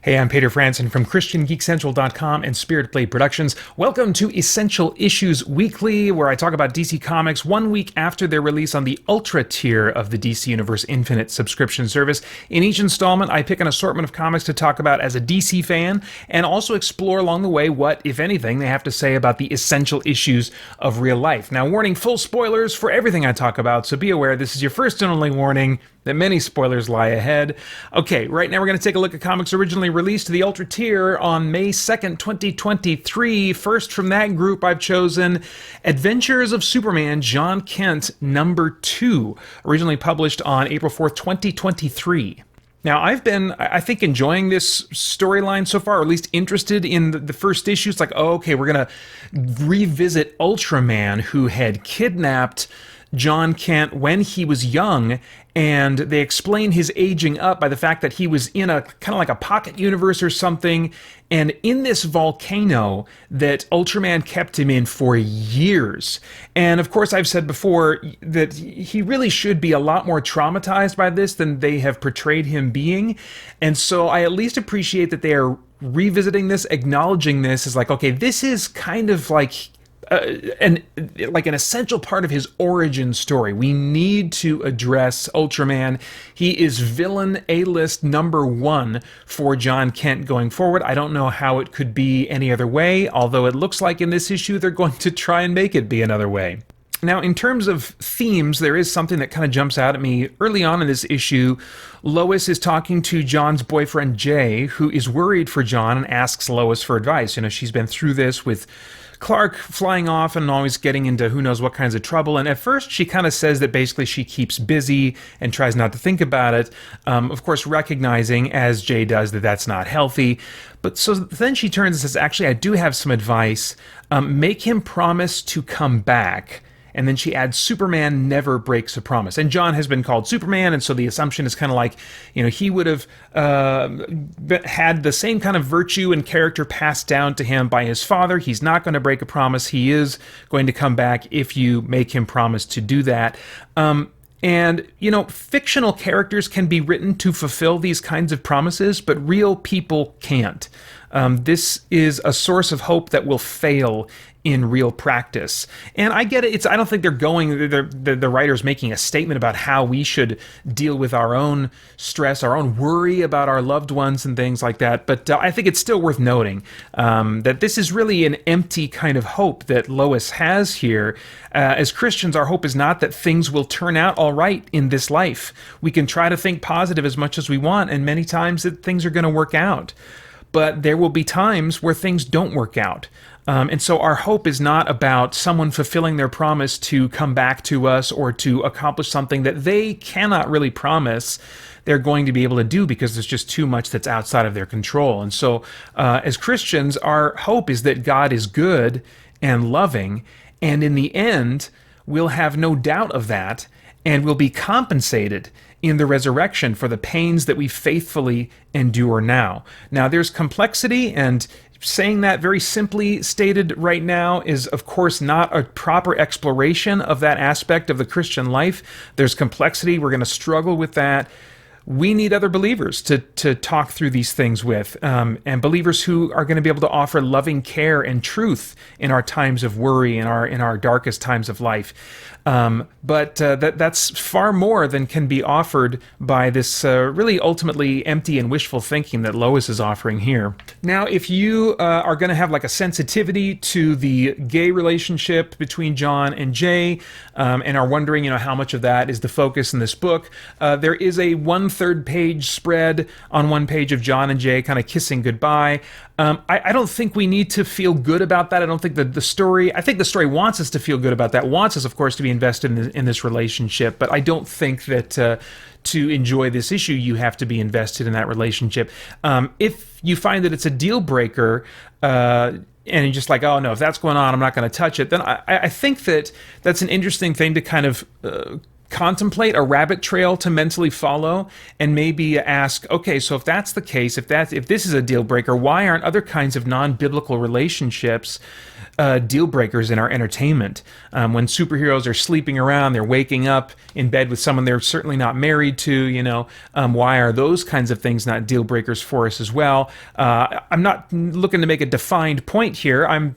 Hey, I'm Peter Franson from christiangeekcentral.com and Spirit Blade Productions. Welcome to Essential Issues Weekly, where I talk about DC Comics 1 week after their release on the Ultra tier of the DC Universe Infinite subscription service. In each installment, I pick an assortment of comics to talk about as a DC fan, and also explore along the way what, if anything, they have to say about the essential issues of real life. Now, warning, full spoilers for everything I talk about, so be aware this is your first and only warning that many spoilers lie ahead. Okay, right now we're going to take a look at comics originally released to the Ultra tier on May 2nd, 2023. First from that group, I've chosen Adventures of Superman, John Kent, number 2, originally published on April 4th, 2023. Now, I've been, I think, enjoying this storyline so far, or at least interested in the first issue. It's like, oh, okay, we're going to revisit Ultraman, who had kidnapped John Kent when he was young, and they explain his aging up by the fact that he was in a kind of like a pocket universe or something, and in this volcano that Ultraman kept him in for years. And of course, I've said before that he really should be a lot more traumatized by this than they have portrayed him being. And so I at least appreciate that they are revisiting this, acknowledging this as like, okay, this is kind of like an essential part of his origin story. We need to address Ultraman. He is villain A-list number 1 for John Kent going forward. I don't know how it could be any other way, although it looks like in this issue they're going to try and make it be another way. Now, in terms of themes, there is something that kind of jumps out at me. Early on in this issue, Lois is talking to John's boyfriend, Jay, who is worried for John and asks Lois for advice. You know, she's been through this with Clark flying off and always getting into who knows what kinds of trouble. And at first, she kind of says that basically she keeps busy and tries not to think about it. Of course, recognizing, as Jay does, that that's not healthy. But so then she turns and says, actually, I do have some advice. Make him promise to come back. And then she adds, Superman never breaks a promise. And John has been called Superman, and so the assumption is kind of like, you know, he would have had the same kind of virtue and character passed down to him by his father. He's not going to break a promise. He is going to come back if you make him promise to do that. And, you know, fictional characters can be written to fulfill these kinds of promises, but real people can't. This is a source of hope that will fail in real practice. And I get it. I don't think the writer's making a statement about how we should deal with our own stress, our own worry about our loved ones and things like that. But I think it's still worth noting that this is really an empty kind of hope that Lois has here. As Christians, our hope is not that things will turn out all right in this life. We can try to think positive as much as we want, and many times that things are going to work out. But there will be times where things don't work out. And so our hope is not about someone fulfilling their promise to come back to us or to accomplish something that they cannot really promise they're going to be able to do because there's just too much that's outside of their control. And so as Christians, our hope is that God is good and loving, and in the end, we'll have no doubt of that, and we'll be compensated in the resurrection for the pains that we faithfully endure now. Now, there's complexity, and saying that very simply stated right now is, of course, not a proper exploration of that aspect of the Christian life. There's complexity. We're going to struggle with that. We need other believers to talk through these things with, and believers who are going to be able to offer loving care and truth in our times of worry, in our darkest times of life. But that's far more than can be offered by this really ultimately empty and wishful thinking that Lois is offering here. Now, if you are going to have like a sensitivity to the gay relationship between John and Jay, and are wondering, you know, how much of that is the focus in this book, there is a 1/3 page spread on one page of John and Jay kind of kissing goodbye. I don't think we need to feel good about that. I don't think that I think the story wants us to feel good about that, wants us, of course, to be invested in this relationship, but I don't think that to enjoy this issue, you have to be invested in that relationship. If you find that it's a deal breaker, and you're just like, oh no, if that's going on, I'm not going to touch it, then I think that's an interesting thing to kind of contemplate a rabbit trail to mentally follow, and maybe ask, okay, so if that's the case, if this is a deal breaker, why aren't other kinds of non-biblical relationships deal breakers in our entertainment? When superheroes are sleeping around, they're waking up in bed with someone they're certainly not married to, why are those kinds of things not deal breakers for us as well? I'm not looking to make a defined point here. I'm,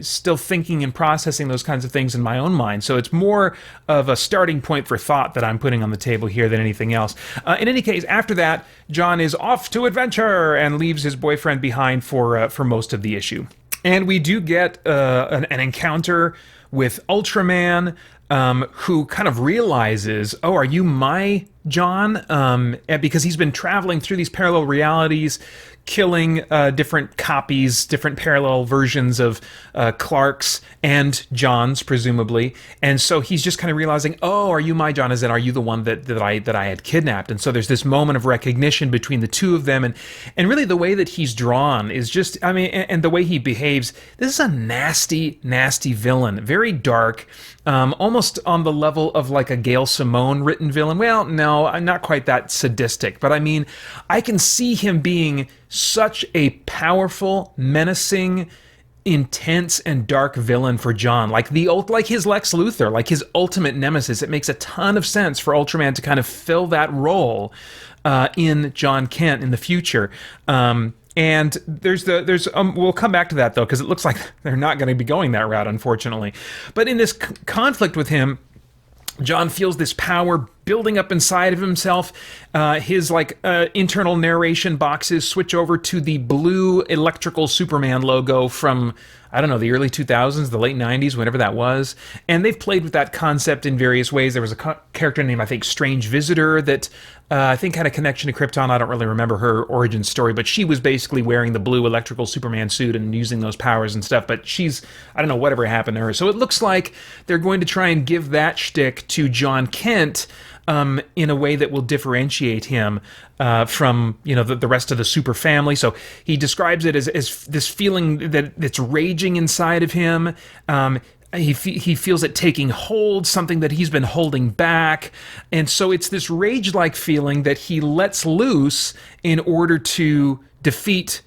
still thinking and processing those kinds of things in my own mind. So it's more of a starting point for thought that I'm putting on the table here than anything else. In any case, after that, John is off to adventure and leaves his boyfriend behind for most of the issue. And we do get an encounter with Ultraman, who kind of realizes, oh, are you my John? Because he's been traveling through these parallel realities, killing different copies, different parallel versions of Clark's and John's, presumably. And so he's just kind of realizing, oh, are you my John? As in, are you the one that I had kidnapped? And so there's this moment of recognition between the two of them. And really the way that he's drawn is just, and the way he behaves, this is a nasty, nasty villain. Very dark, almost on the level of like a Gail Simone written villain. Well, no, I'm not quite that sadistic, but I can see him being such a powerful, menacing, intense, and dark villain for John, like his Lex Luthor, like his ultimate nemesis. It makes a ton of sense for Ultraman to kind of fill that role in John Kent in the future. And we'll come back to that though, because it looks like they're not going to be going that route, unfortunately. But in this conflict with him, John feels this power building up inside of himself. His internal narration boxes switch over to the blue electrical Superman logo from, I don't know, the early 2000s, the late 90s, whenever that was. And they've played with that concept in various ways. There was a character named, I think, Strange Visitor that I think had a connection to Krypton. I don't really remember her origin story, but she was basically wearing the blue electrical Superman suit and using those powers and stuff. But I don't know, whatever happened to her. So it looks like they're going to try and give that shtick to John Kent in a way that will differentiate him from the rest of the super family. So he describes it as this feeling that's raging inside of him. He feels it taking hold, something that he's been holding back. And so it's this rage-like feeling that he lets loose in order to defeat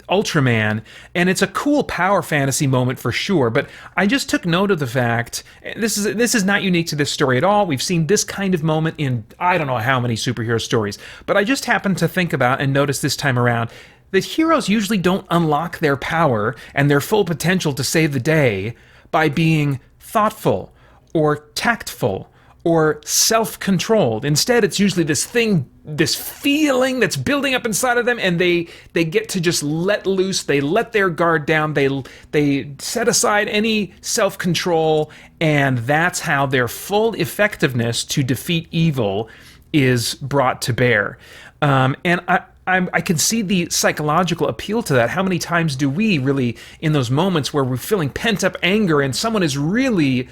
Ultraman, and it's a cool power fantasy moment for sure. But I just took note of the fact, this is not unique to this story at all. We've seen this kind of moment in I don't know how many superhero stories, but I just happened to think about and notice this time around that heroes usually don't unlock their power and their full potential to save the day by being thoughtful or tactful or self-controlled. Instead, it's usually this feeling that's building up inside of them, and they get to just let loose. They let their guard down. They set aside any self-control, and that's how their full effectiveness to defeat evil is brought to bear. And I can see the psychological appeal to that. How many times do we really, in those moments where we're feeling pent-up anger and someone is really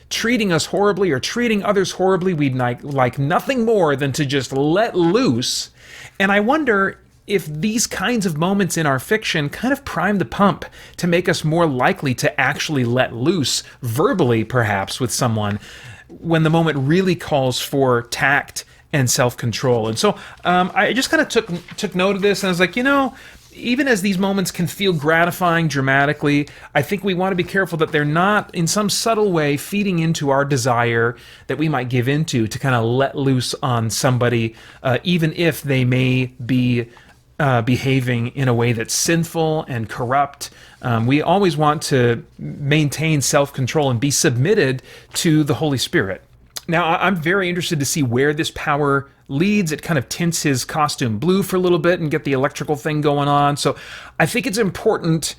treating us horribly or treating others horribly, we'd like nothing more than to just let loose. And I wonder if these kinds of moments in our fiction kind of prime the pump to make us more likely to actually let loose, verbally perhaps, with someone when the moment really calls for tact and self-control. And so I just kind of took note of this, and I was like, even as these moments can feel gratifying dramatically, I think we want to be careful that they're not, in some subtle way, feeding into our desire that we might give into to kind of let loose on somebody, even if they may be behaving in a way that's sinful and corrupt. We always want to maintain self-control and be submitted to the Holy Spirit. Now, I'm very interested to see where this power leads. It kind of tints his costume blue for a little bit and get the electrical thing going on. So I think it's important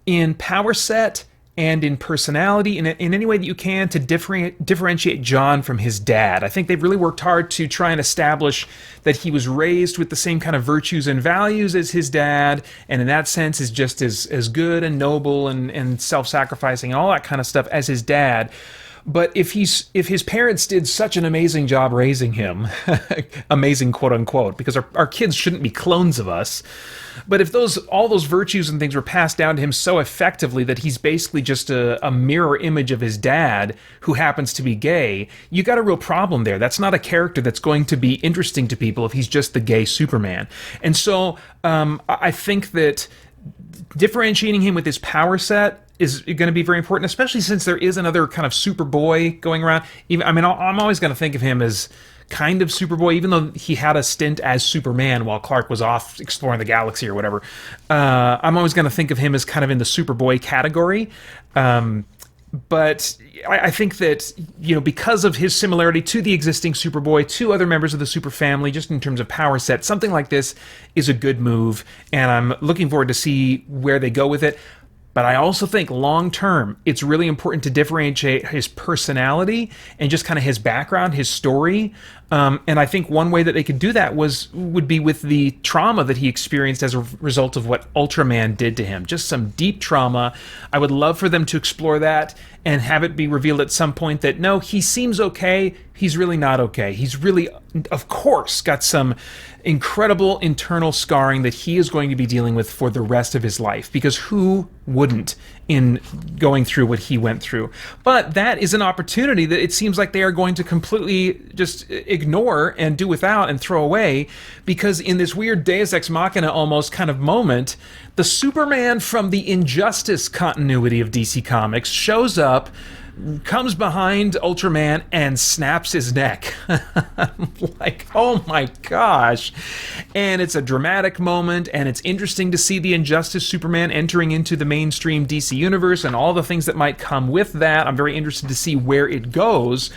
in power set and in personality, in any way that you can, to differentiate John from his dad. I think they've really worked hard to try and establish that he was raised with the same kind of virtues and values as his dad, and in that sense is just as good and noble and self-sacrificing and all that kind of stuff as his dad. But if his parents did such an amazing job raising him, amazing quote unquote, because our kids shouldn't be clones of us. But if all those virtues and things were passed down to him so effectively that he's basically just a mirror image of his dad who happens to be gay, you got a real problem there. That's not a character that's going to be interesting to people if he's just the gay Superman. And so I think that differentiating him with his power set is going to be very important, especially since there is another kind of Superboy going around. I'm always going to think of him as kind of Superboy, even though he had a stint as Superman while Clark was off exploring the galaxy or whatever. I'm always going to think of him as kind of in the Superboy category. But I think that, because of his similarity to the existing Superboy, to other members of the Super family, just in terms of power set, something like this is a good move, and I'm looking forward to see where they go with it. But I also think long term, it's really important to differentiate his personality and just kind of his background, his story. And I think one way that they could do that would be with the trauma that he experienced as a result of what Ultraman did to him. Just some deep trauma. I would love for them to explore that and have it be revealed at some point that, no, he seems okay, he's really not okay. He's really, of course, got some incredible internal scarring that he is going to be dealing with for the rest of his life, because who wouldn't in going through what he went through? But that is an opportunity that it seems like they are going to completely just ignore and do without and throw away, because in this weird Deus Ex Machina almost kind of moment, the Superman from the Injustice continuity of DC Comics shows up, comes behind Ultraman and snaps his neck. Like, oh my gosh. And it's a dramatic moment, and it's interesting to see the Injustice Superman entering into the mainstream DC universe and all the things that might come with that. I'm very interested to see where it goes.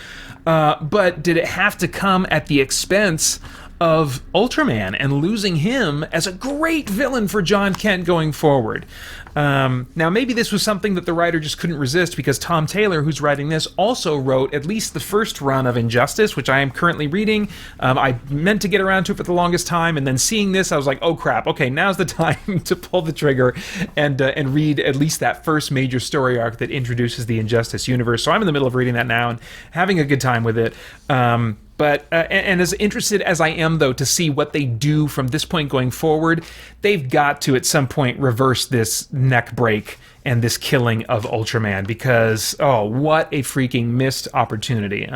But did it have to come at the expense of Ultraman and losing him as a great villain for John Kent going forward? Now, maybe this was something that the writer just couldn't resist, because Tom Taylor, who's writing this, also wrote at least the first run of Injustice, which I am currently reading. I meant to get around to it for the longest time, and then seeing this, I was like, oh crap, okay, now's the time to pull the trigger and read at least that first major story arc that introduces the Injustice universe. So I'm in the middle of reading that now and having a good time with it. But as interested as I am, though, to see what they do from this point going forward, they've got to, at some point, reverse this neck break and this killing of Ultraman, because, oh, what a freaking missed opportunity.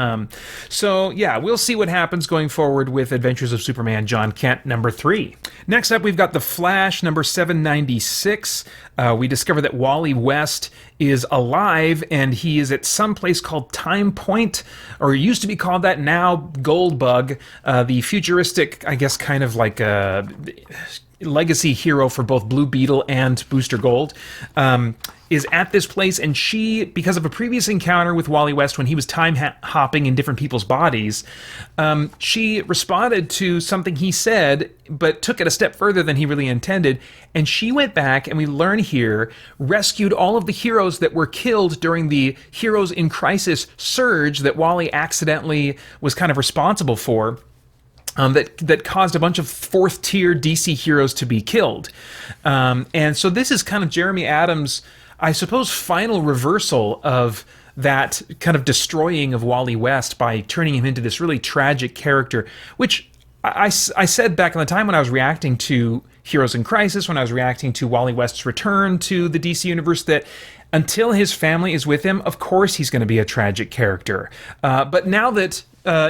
So, yeah, we'll see what happens going forward with Adventures of Superman John Kent number 3. Next up, we've got The Flash number 796. We discover that Wally West is alive, and he is at some place called Time Point, or used to be called that, now Goldbug, the futuristic, I guess, kind of like a legacy hero for both Blue Beetle and Booster Gold, is at this place, and she, because of a previous encounter with Wally West when he was time hopping in different people's bodies, she responded to something he said, but took it a step further than he really intended, and she went back, and we learn here, rescued all of the heroes that were killed during the Heroes in Crisis surge that Wally accidentally was kind of responsible for. That caused a bunch of fourth-tier DC heroes to be killed. And so this is kind of Jeremy Adams', I suppose, final reversal of that kind of destroying of Wally West by turning him into this really tragic character, which I said back in the time when I was reacting to Heroes in Crisis, when I was reacting to Wally West's return to the DC Universe, that until his family is with him, of course he's going to be a tragic character. But now that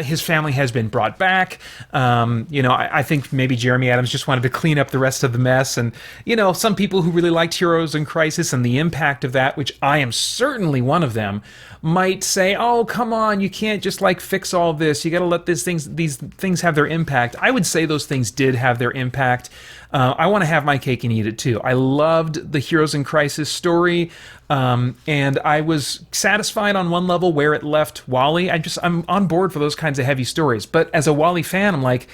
his family has been brought back, I think maybe Jeremy Adams just wanted to clean up the rest of the mess. And, some people who really liked Heroes in Crisis and the impact of that, which I am certainly one of them, might say, oh, come on, you can't just fix all this. You got to let these things have their impact. I would say those things did have their impact. I want to have my cake and eat it too. I loved the Heroes in Crisis story, and I was satisfied on one level where it left Wally. I'm on board for those kinds of heavy stories. But as a Wally fan, I'm like,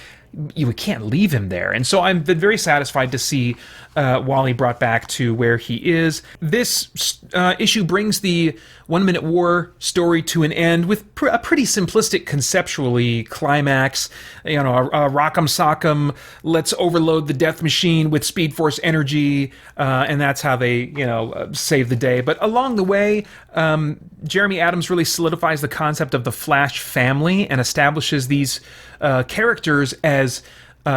you can't leave him there. And so I've been very satisfied to see Wally brought back to where he is. This issue brings the 1 Minute War story to an end with a pretty simplistic conceptually climax. A rock'em sock'em, let's overload the death machine with Speed Force energy, and that's how they save the day. But along the way, Jeremy Adams really solidifies the concept of the Flash family and establishes these characters as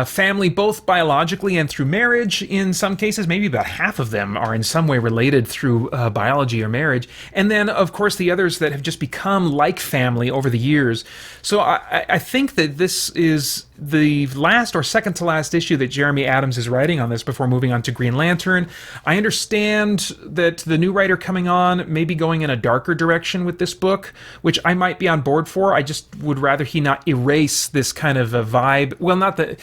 family, both biologically and through marriage. In some cases, maybe about half of them are in some way related through biology or marriage. And then, of course, the others that have just become like family over the years. So I think that this is the last or second to last issue that Jeremy Adams is writing on this before moving on to Green Lantern. I understand that the new writer coming on may be going in a darker direction with this book, which I might be on board for. I just would rather he not erase this kind of a vibe. Well, not the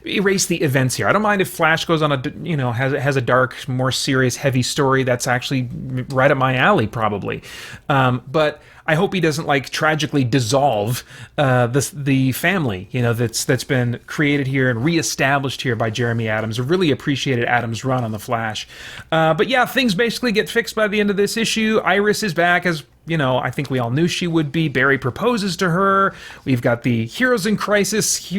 erase the events here. I don't mind if Flash goes on has a dark, more serious, heavy story. That's actually right up my alley, probably. But I hope he doesn't tragically dissolve the family, that's been created here and reestablished here by Jeremy Adams. I really appreciated Adams' run on the Flash. But yeah, things basically get fixed by the end of this issue. Iris is back as I think we all knew she would be. Barry proposes to her. We've got the Heroes in Crisis,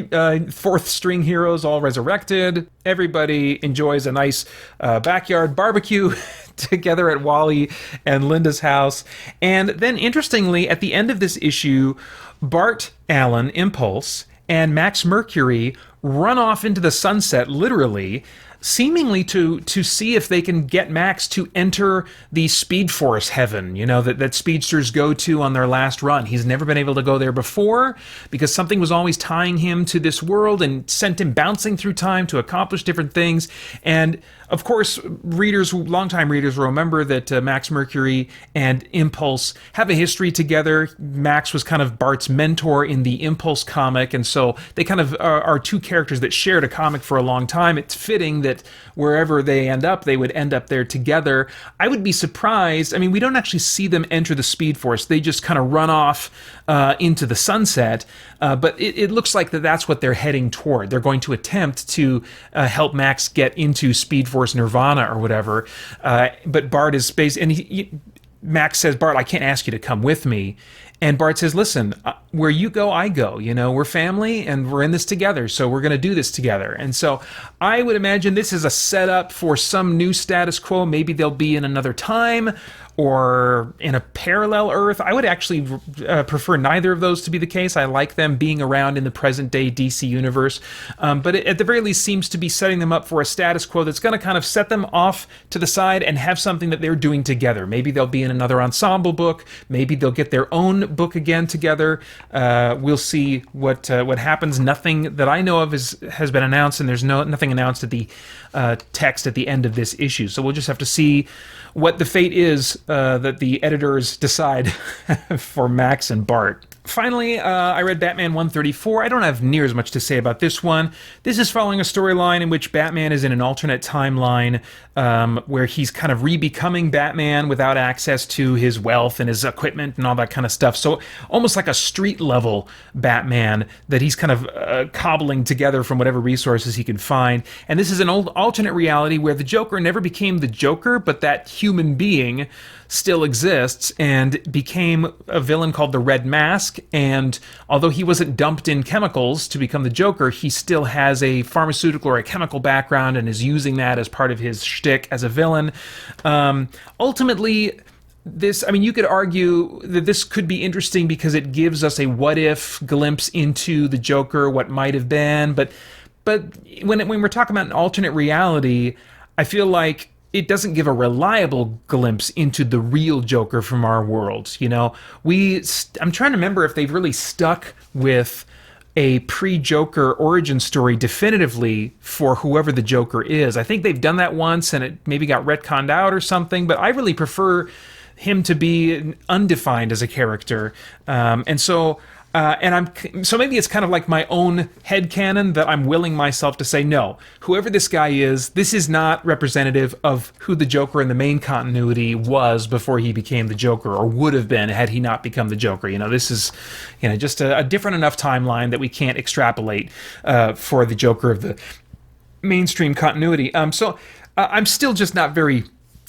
fourth string heroes all resurrected. Everybody enjoys a nice backyard barbecue together at Wally and Linda's house. And then, interestingly, at the end of this issue, Bart Allen, Impulse, and Max Mercury run off into the sunset, literally, seemingly to see if they can get Max to enter the Speed Force heaven, that speedsters go to on their last run. He's never been able to go there before because something was always tying him to this world and sent him bouncing through time to accomplish different things. And of course, longtime readers will remember that Max Mercury and Impulse have a history together. Max was kind of Bart's mentor in the Impulse comic, and so they kind of are two characters that shared a comic for a long time. It's fitting that wherever they end up, they would end up there together. I would be surprised. I mean, we don't actually see them enter the Speed Force. They just kind of run off into the sunset, but it looks like that's what they're heading toward. They're going to attempt to help Max get into Speed Force Nirvana or whatever, but Bart is Max says, Bart, I can't ask you to come with me. And Bart says, listen, where you go, I go. We're family and we're in this together, so we're going to do this together. And so I would imagine this is a setup for some new status quo. Maybe they'll be in another time or in a parallel Earth. I would actually prefer neither of those to be the case. I like them being around in the present-day DC universe. But it, at the very least, seems to be setting them up for a status quo that's going to kind of set them off to the side and have something that they're doing together. Maybe they'll be in another ensemble book. Maybe they'll get their own book again together. We'll see what happens. Nothing that I know of has been announced, and there's nothing announced at the text at the end of this issue. So we'll just have to see what the fate is that the editors decide for Max and Bart. Finally, I read Batman 134. I don't have near as much to say about this one. This is following a storyline in which Batman is in an alternate timeline where he's kind of re-becoming Batman without access to his wealth and his equipment and all that kind of stuff. So almost like a street-level Batman that he's kind of cobbling together from whatever resources he can find. And this is an old alternate reality where the Joker never became the Joker, but that human being still exists and became a villain called the Red Mask. And although he wasn't dumped in chemicals to become the Joker, he still has a pharmaceutical or a chemical background and is using that as part of his shtick as a villain. Ultimately, you could argue that this could be interesting because it gives us a what-if glimpse into the Joker, what might have been. But when we're talking about an alternate reality, I feel like it doesn't give a reliable glimpse into the real Joker from our world. I'm trying to remember if they've really stuck with a pre-Joker origin story definitively for whoever the Joker is. I think they've done that once and it maybe got retconned out or something, but I really prefer him to be undefined as a character. And so So maybe it's kind of like my own headcanon that I'm willing myself to say, no, whoever this guy is, this is not representative of who the Joker in the main continuity was before he became the Joker, or would have been had he not become the Joker. This is, just a different enough timeline that we can't extrapolate for the Joker of the mainstream continuity. So I'm still just not very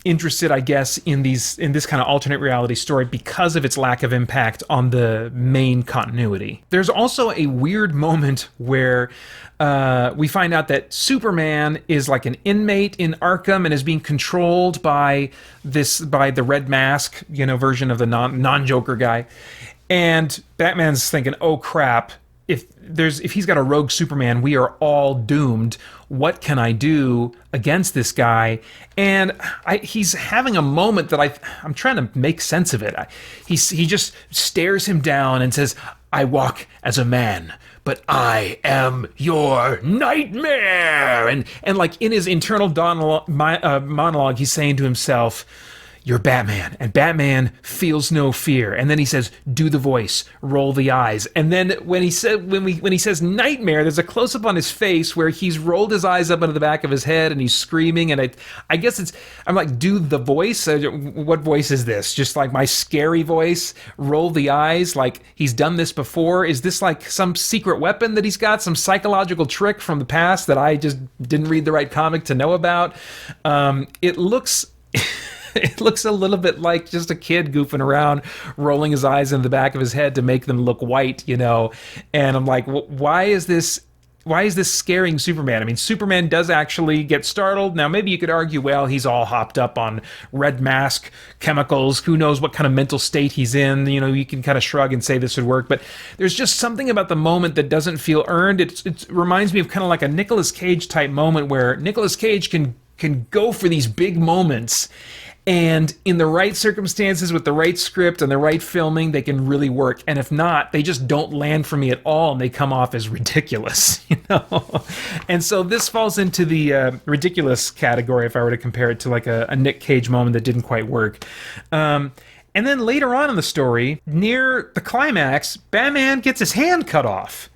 interested, I guess, in this kind of alternate reality story because of its lack of impact on the main continuity. There's also a weird moment where we find out that Superman is like an inmate in Arkham and is being controlled by the Red Mask, version of the non-Joker guy. And Batman's thinking, oh crap, if he's got a rogue Superman, we are all doomed. What can I do against this guy? And he's having a moment that I'm trying to make sense of it. He just stares him down and says, I walk as a man, but I am your nightmare. And like in his internal monologue, he's saying to himself, you're Batman, and Batman feels no fear. And then he says, do the voice, roll the eyes. And then when he says nightmare, there's a close-up on his face where he's rolled his eyes up into the back of his head and he's screaming. And I guess I'm like, do the voice? What voice is this? Just like my scary voice? Roll the eyes? Like he's done this before? Is this like some secret weapon that he's got? Some psychological trick from the past that I just didn't read the right comic to know about? It looks... It looks a little bit like just a kid goofing around, rolling his eyes in the back of his head to make them look white, And I'm like, why is this scaring Superman? I mean, Superman does actually get startled. Now, maybe you could argue, well, he's all hopped up on Red Mask chemicals. Who knows what kind of mental state he's in? You can kind of shrug and say this would work. But there's just something about the moment that doesn't feel earned. It reminds me of kind of like a Nicolas Cage type moment where Nicolas Cage can go for these big moments. And in the right circumstances, with the right script and the right filming, they can really work. And if not, they just don't land for me at all, and they come off as ridiculous, And so this falls into the ridiculous category if I were to compare it to like a Nick Cage moment that didn't quite work. And then later on in the story, near the climax, Batman gets his hand cut off.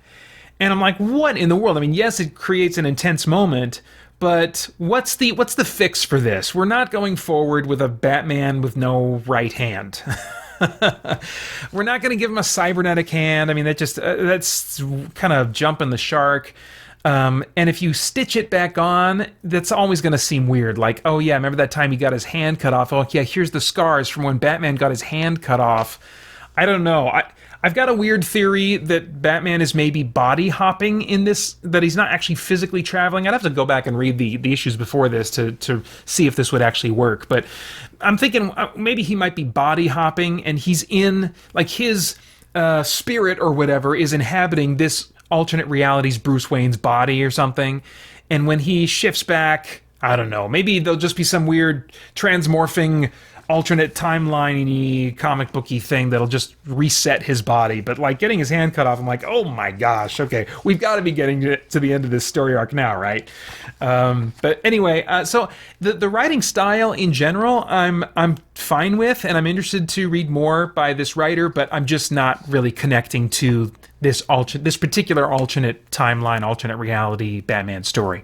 And I'm like, what in the world? I mean, yes, it creates an intense moment, but what's the fix for this? We're not going forward with a Batman with no right hand. We're not going to give him a cybernetic hand. I mean, that's kind of jumping the shark. And if you stitch it back on, that's always going to seem weird. Like, oh yeah, remember that time he got his hand cut off? Oh yeah, here's the scars from when Batman got his hand cut off. I don't know. I've got a weird theory that Batman is maybe body hopping in this, that he's not actually physically traveling. I'd have to go back and read the issues before this to see if this would actually work. But I'm thinking maybe he might be body hopping and he's in, like his spirit or whatever is inhabiting this alternate reality's Bruce Wayne's body or something. And when he shifts back, I don't know, maybe there'll just be some weird transmorphing alternate timeline-y comic booky thing that'll just reset his body. But like getting his hand cut off, I'm like, oh my gosh, okay, we've got to be getting to the end of this story arc now, right? But anyway, so the writing style in general, I'm fine with, and I'm interested to read more by this writer, but I'm just not really connecting to this particular alternate timeline, alternate reality Batman story.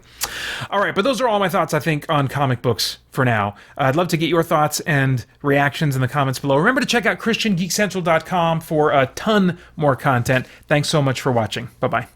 All right, but those are all my thoughts, I think, on comic books for now. I'd love to get your thoughts and reactions in the comments below. Remember to check out christiangeekcentral.com for a ton more content. Thanks so much for watching. Bye-bye.